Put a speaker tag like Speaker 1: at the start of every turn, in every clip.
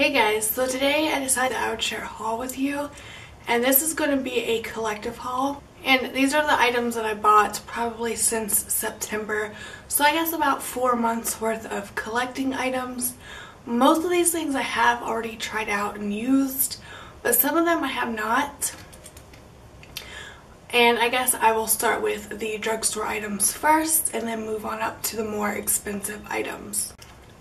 Speaker 1: Hey guys, so today I decided I would share a haul with you, and this is going to be a collective haul, and these are the items that I bought probably since September, so I guess about 4 months worth of collecting items. Most of these things I have already tried out and used, but some of them I have not. And I guess I will start with the drugstore items first and then move on up to the more expensive items.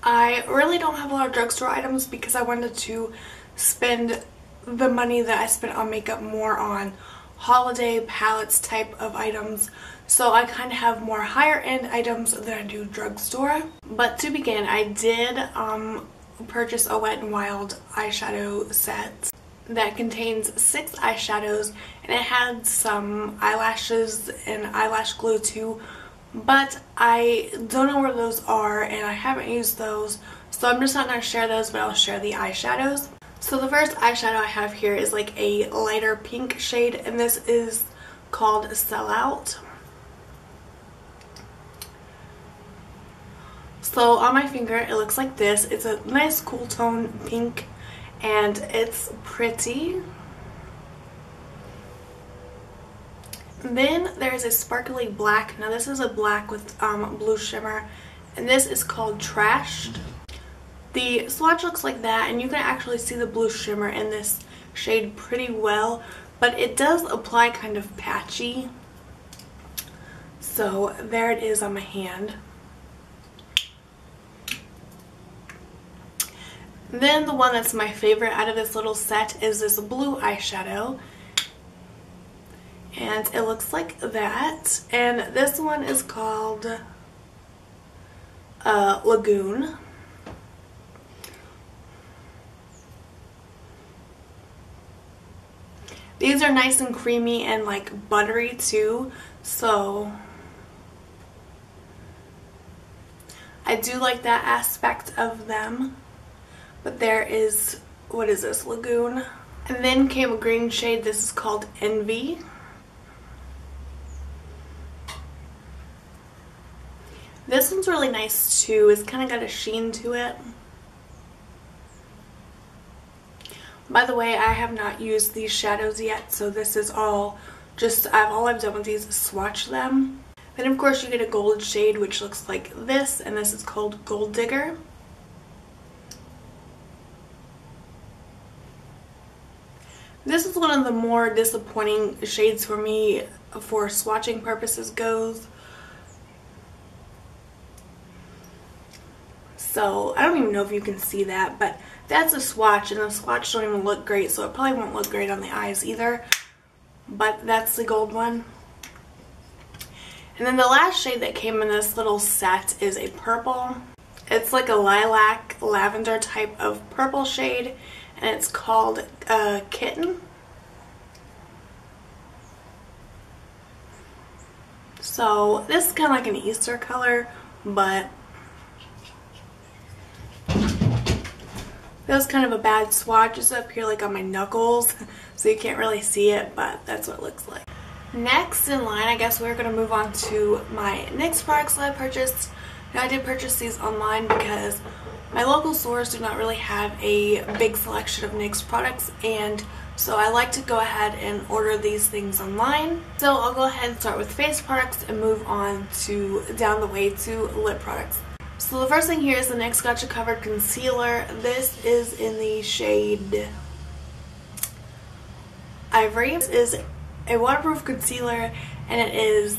Speaker 1: I really don't have a lot of drugstore items because I wanted to spend the money that I spent on makeup more on holiday palettes type of items. So I kind of have more higher end items than I do drugstore. But to begin, I did purchase a Wet n Wild eyeshadow set that contains 6 eyeshadows, and it had some eyelashes and eyelash glue too. But I don't know where those are and I haven't used those, so I'm just not going to share those, but I'll share the eyeshadows. So the first eyeshadow I have here is like a lighter pink shade, and this is called Sell Out. So on my finger it looks like this. It's a nice cool tone pink and it's pretty. Then there's a sparkly black. Now this is a black with blue shimmer, and this is called Trashed. The swatch looks like that, and you can actually see the blue shimmer in this shade pretty well, but it does apply kind of patchy. So there it is on my hand. Then the one that's my favorite out of this little set is this blue eyeshadow. And it looks like that. And this one is called Lagoon. These are nice and creamy and like buttery too. So I do like that aspect of them. But there is, what is this, Lagoon? And then came a green shade. This is called Envy. This one's really nice too. It's kind of got a sheen to it. By the way, I have not used these shadows yet, so this is all just, all I've done with these is swatch them. Then of course you get a gold shade which looks like this, and this is called Gold Digger. This is one of the more disappointing shades for me for swatching purposes goes. So I don't even know if you can see that, but that's a swatch, and the swatch don't even look great, so it probably won't look great on the eyes either. But that's the gold one. And then the last shade that came in this little set is a purple. It's like a lilac lavender type of purple shade, and it's called Kitten. So this is kind of like an Easter color, but that was kind of a bad swatch. It's up here like on my knuckles, so you can't really see it, but that's what it looks like. Next in line, I guess we're going to move on to my NYX products that I purchased. Now I did purchase these online because my local stores do not really have a big selection of NYX products, and so I like to go ahead and order these things online. So I'll go ahead and start with face products and move on to down the way to lip products. So the first thing here is the NYX Gotcha Covered Concealer. This is in the shade Ivory. This is a waterproof concealer, and it is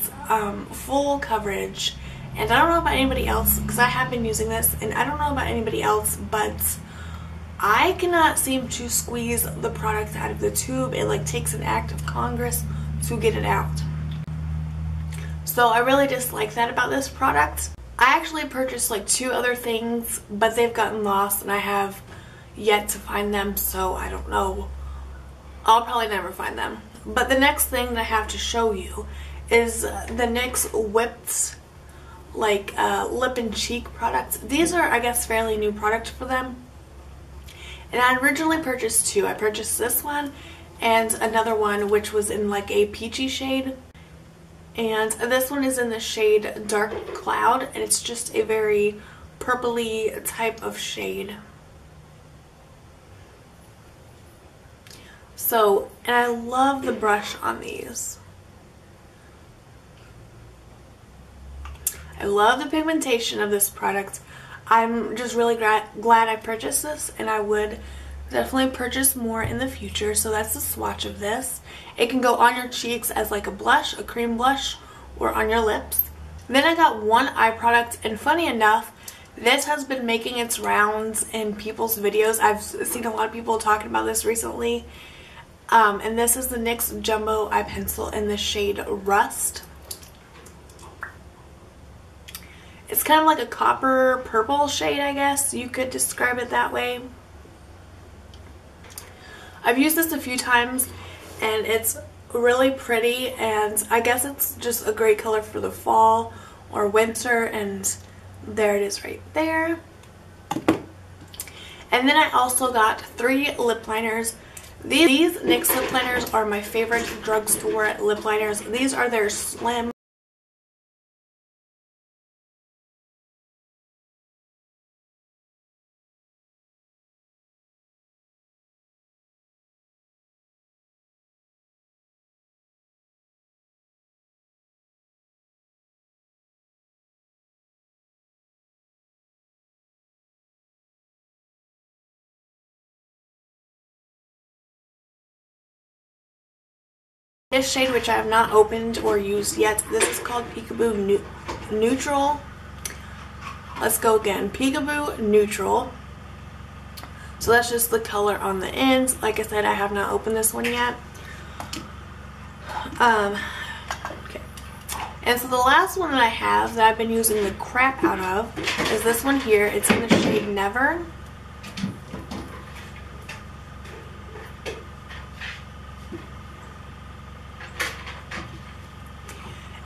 Speaker 1: full coverage. And I don't know about anybody else, because I have been using this, and I don't know about anybody else, but I cannot seem to squeeze the product out of the tube. It like takes an act of Congress to get it out. So I really dislike that about this product. I actually purchased like 2 other things, but they've gotten lost and I have yet to find them, so I don't know. I'll probably never find them. But the next thing that I have to show you is the NYX Whipped like lip and cheek products. These are, I guess, fairly new product for them. And I originally purchased 2. I purchased this one and another one which was in like a peachy shade. And this one is in the shade Dark Cloud, and it's just a very purpley type of shade. So, and I love the brush on these. I love the pigmentation of this product. I'm just really glad I purchased this, and I would definitely purchase more in the future. So that's the swatch of this. It can go on your cheeks as like a blush, a cream blush, or on your lips. Then I got one eye product, and funny enough, this has been making its rounds in people's videos. I've seen a lot of people talking about this recently. And this is the NYX Jumbo Eye Pencil in the shade Rust. It's kind of like a copper purple shade, I guess you could describe it that way. I've used this a few times and it's really pretty, and I guess it's just a great color for the fall or winter, and there it is right there. And then I also got 3 lip liners. These NYX lip liners are my favorite drugstore lip liners. These are their slim this shade, which I have not opened or used yet. This is called Peekaboo Neutral. Let's go again. Peekaboo Neutral. So that's just the color on the ends. Like I said, I have not opened this one yet. Okay. And so the last one that I have that I've been using the crap out of is this one here. It's in the shade Never.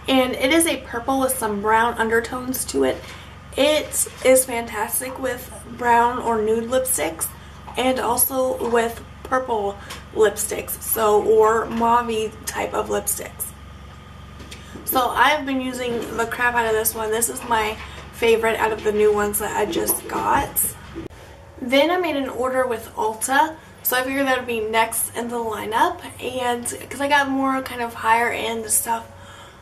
Speaker 1: And it is a purple with some brown undertones to it. It is fantastic with brown or nude lipsticks, and also with purple lipsticks, or mauve type of lipsticks. So I've been using the crap out of this one. This is my favorite out of the new ones that I just got. Then I made an order with ULTA. So I figured that would be next in the lineup, and because I got more kind of higher end stuff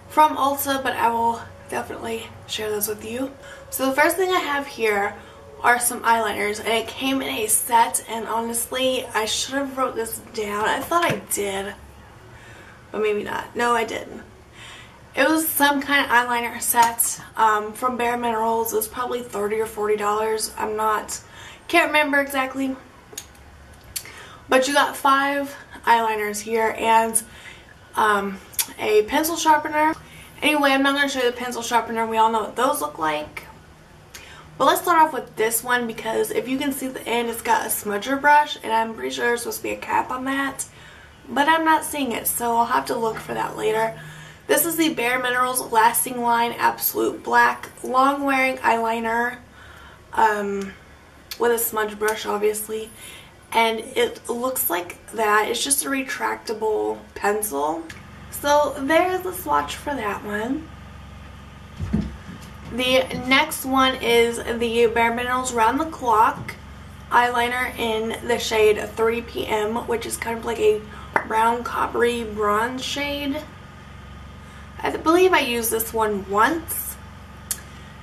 Speaker 1: from ULTA, but I will definitely share those with you. So the first thing I have here are some eyeliners, and it came in a set, and honestly I should have wrote this down. I thought I did, but maybe not. No, I didn't. It was some kind of eyeliner set from Bareminerals. It was probably $30 or $40. Can't remember exactly. But you got 5 eyeliners here, and a pencil sharpener. Anyway, I'm not going to show you the pencil sharpener. We all know what those look like. But let's start off with this one, because if you can see the end, it's got a smudger brush, and I'm pretty sure there's supposed to be a cap on that, but I'm not seeing it, so I'll have to look for that later. This is the Bareminerals Lasting Line Absolute Black Long Wearing Eyeliner with a smudge brush, obviously. And it looks like that. It's just a retractable pencil. So there's the swatch for that one. The next one is the Bareminerals Round the Clock eyeliner in the shade 3 PM, which is kind of like a brown coppery bronze shade. I believe I used this one once.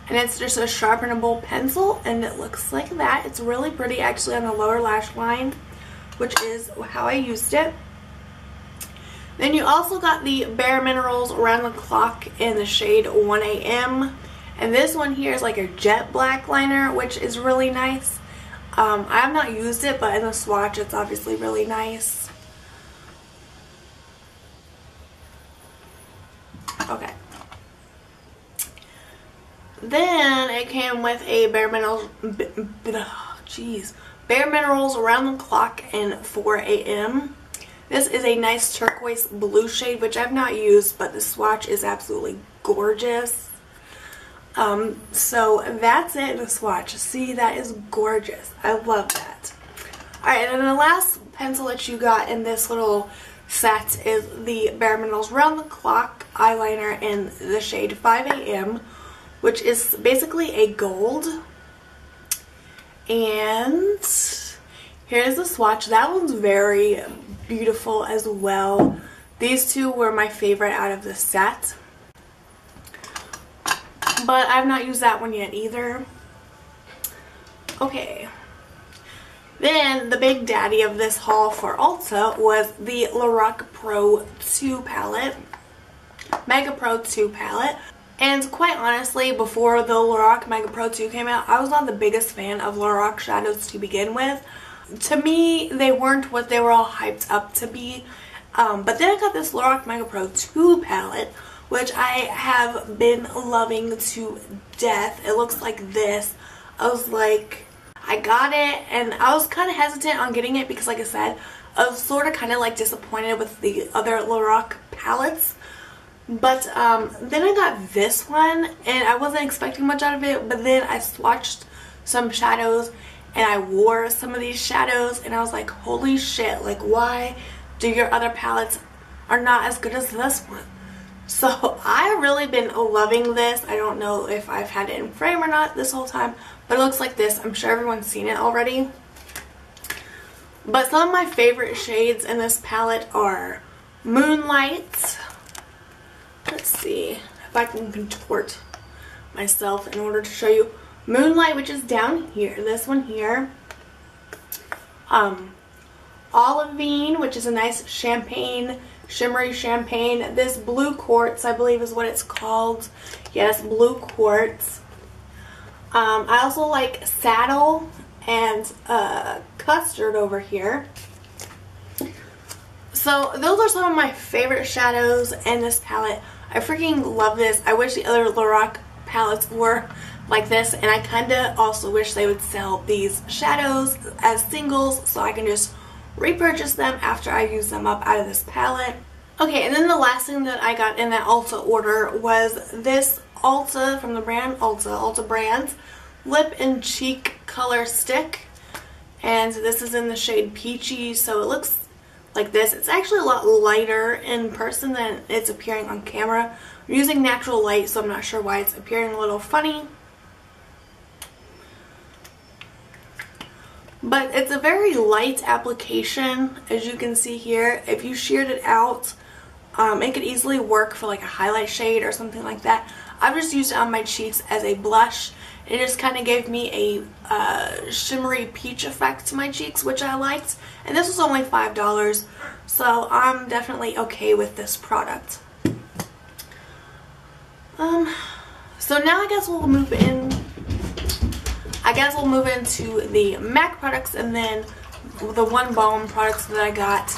Speaker 1: And it's just a sharpenable pencil, and it looks like that. It's really pretty actually on the lower lash line, which is how I used it. Then you also got the Bareminerals Round the Clock in the shade 1 AM. And this one here is like a jet black liner, which is really nice. I have not used it, but in the swatch it's obviously really nice. Okay. Then it came with a Bareminerals Round the Clock in 4 AM. This is a nice turquoise blue shade, which I've not used, but the swatch is absolutely gorgeous. So that's it in the swatch. See, that is gorgeous. I love that. Alright, and then the last pencil that you got in this little set is the Bareminerals Round the Clock eyeliner in the shade 5 AM, which is basically a gold. And here's the swatch. That one's very beautiful as well. These two were my favorite out of the set. But I've not used that one yet either. Okay. Then the big daddy of this haul for Ulta was the Lorac Pro 2 palette. Mega Pro 2 palette. And quite honestly, before the Lorac Mega Pro 2 came out, I was not the biggest fan of Lorac shadows to begin with. To me, they weren't what they were all hyped up to be. But then I got this Lorac Mega Pro 2 palette, which I have been loving to death. It looks like this. I was like, I got it, and I was kind of hesitant on getting it because, like I said, I was sort of kind of like disappointed with the other Lorac palettes. But then I got this one, and I wasn't expecting much out of it, but then I swatched some shadows, and I wore some of these shadows, and I was like, holy shit, like, why do your other palettes are not as good as this one? So I've really been loving this. I don't know if I've had it in frame or not this whole time, but it looks like this. I'm sure everyone's seen it already. But some of my favorite shades in this palette are Moonlight. Let's see if I can contort myself in order to show you. Moonlight, which is down here. This one here. Olivine, which is a nice champagne, shimmery champagne. This Blue Quartz, I believe is what it's called. Yes, Blue Quartz. I also like Saddle and Custard over here. So those are some of my favorite shadows in this palette. I freaking love this. I wish the other Lorac palettes were like this, and I kind of also wish they would sell these shadows as singles so I can just repurchase them after I use them up out of this palette. Okay, and then the last thing that I got in that Ulta order was this Ulta from the brand Ulta brand lip and cheek color stick, and this is in the shade Peachy, so it looks like this. It's actually a lot lighter in person than it's appearing on camera. I'm using natural light, so I'm not sure why it's appearing a little funny. But it's a very light application, as you can see here. If you sheared it out, it could easily work for like a highlight shade or something like that. I've just used it on my cheeks as a blush. It just kind of gave me a shimmery peach effect to my cheeks, which I liked. And this was only $5, so I'm definitely okay with this product. So now I guess we'll move into the MAC products, and then the one Balm products that I got.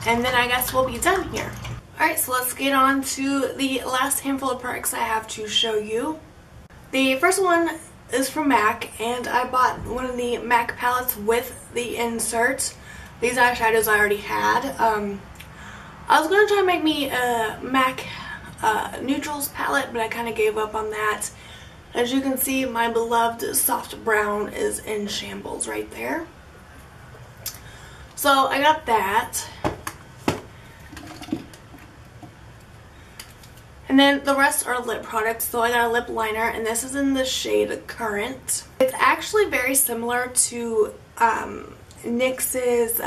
Speaker 1: And then I guess we'll be done here. Alright, so let's get on to the last handful of products I have to show you. The first one is from MAC, and I bought one of the MAC palettes with the insert. These eyeshadows I already had. I was going to try and make me a MAC neutrals palette, but I kind of gave up on that. As you can see, my beloved soft brown is in shambles right there. So I got that. And then the rest are lip products. So I got a lip liner, and this is in the shade Currant. It's actually very similar to NYX's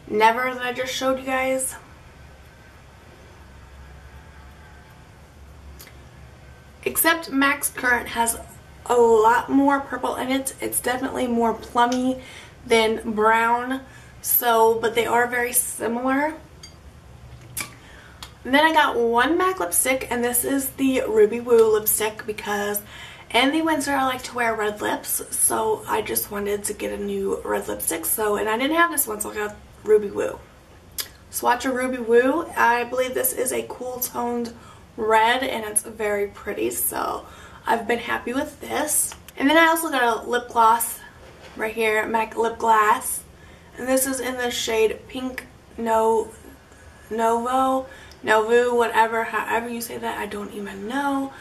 Speaker 1: Never that I just showed you guys. Except MAC's Currant has a lot more purple in it. It's definitely more plummy than brown. So, but they are very similar. And then I got one MAC lipstick, and this is the Ruby Woo lipstick because in the winter I like to wear red lips, so I just wanted to get a new red lipstick. So, and I didn't have this one, so I got Ruby Woo. Swatch a Ruby Woo. I believe this is a cool toned red, and it's very pretty, so I've been happy with this. And then I also got a lip gloss right here, MAC Lip Glass, and this is in the shade Pink Noveou, whatever, however you say that, I don't even know,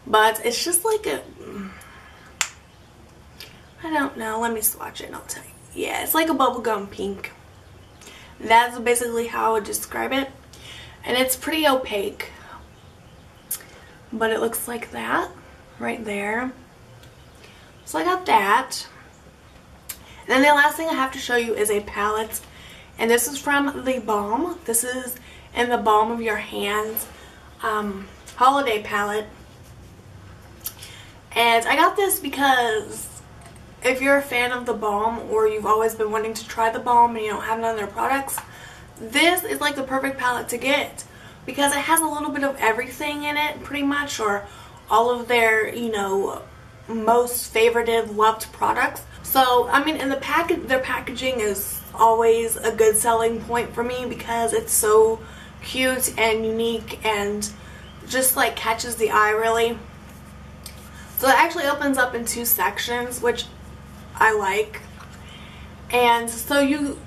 Speaker 1: but it's just like a, I don't know, let me swatch it and I'll tell you. Yeah, it's like a bubblegum pink. That's basically how I would describe it, and it's pretty opaque. But it looks like that right there. So I got that. And then the last thing I have to show you is a palette. And this is from the Balm. This is in the Balm of Your Hands holiday palette. And I got this because if you're a fan of the Balm, or you've always been wanting to try the Balm and you don't have none of their products, this is like the perfect palette to get, because it has a little bit of everything in it, pretty much, or all of their, you know, most favorited, loved products. So, I mean, in their packaging is always a good selling point for me, because it's so cute and unique and just like catches the eye, really. So it actually opens up in 2 sections, which I like. And so you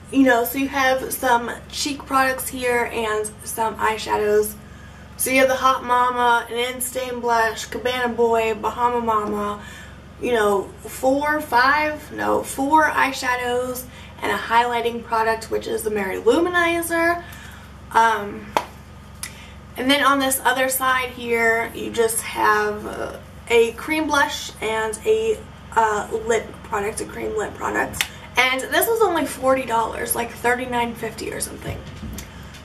Speaker 1: have some cheek products here and some eyeshadows. So you have the Hot Mama, an In-Stain Blush, Cabana Boy, Bahama Mama, you know, 4 eyeshadows and a highlighting product, which is the Mary Luminizer. And then on this other side here, you just have a cream blush and a lip product, a cream lip product. And this was only $40, like $39.50 or something.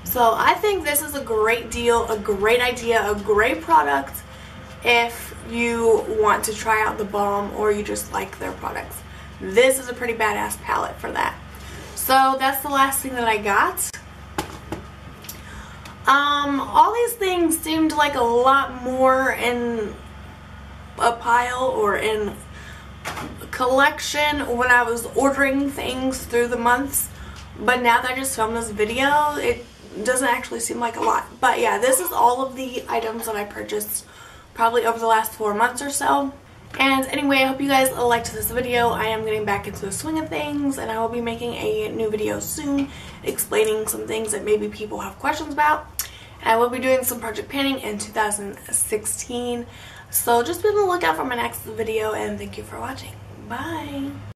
Speaker 1: So I think this is a great deal, a great idea, a great product if you want to try out the Balm or you just like their products. This is a pretty badass palette for that. So that's the last thing that I got. All these things seemed like a lot more in a pile or in a collection when I was ordering things through the months, but now that I just filmed this video, it doesn't actually seem like a lot. But yeah, this is all of the items that I purchased probably over the last 4 months or so. And anyway, I hope you guys liked this video. I am getting back into the swing of things, and I will be making a new video soon explaining some things that maybe people have questions about. And I will be doing some project panning in 2016. So just be on the lookout for my next video, and thank you for watching. Bye!